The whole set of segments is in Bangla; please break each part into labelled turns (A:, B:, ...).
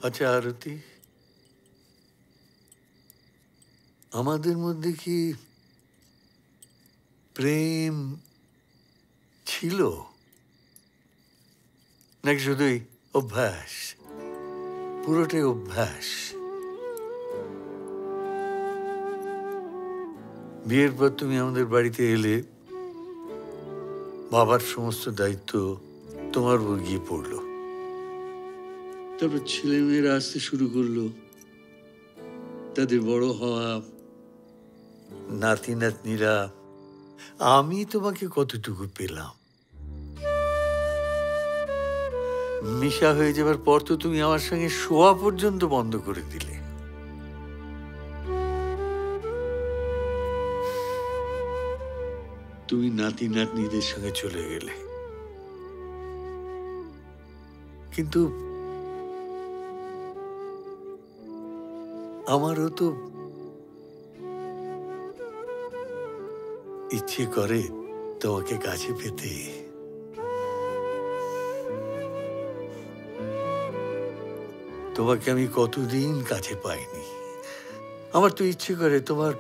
A: আচ্ছা আরতি, আমাদের মধ্যে কি প্রেম ছিল নাকি শুধুই অভ্যাস? পুরোটাই অভ্যাস। বিয়ের পর তুমি আমাদের বাড়িতে এলে, বাবার সমস্ত দায়িত্ব তোমার উপর গিয়ে পড়লো। তারপর ছেলেমেয়েরা আসতে শুরু করলো, তাদের বড় হওয়া, নাতি নাতনিরা। আমি তোমাকে কতটুকু পেলাম? মিশা হয়ে যাবার পর তো তুমি আমার সঙ্গে শোয়া পর্যন্ত বন্ধ করে দিলে। তুমি নাতি নাতনিদের সঙ্গে চলে গেলে, কিন্তু আমারও তো ইচ্ছে করে তোমাকে কাছে পেতে। তোমাকে আমি কতদিন কাছে পাইনি। আমার তো ইচ্ছে করে তোমার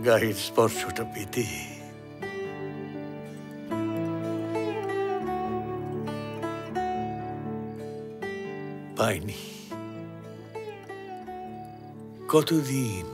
A: গায়ের স্পর্শটা পেতে। পাইনি। কতদিন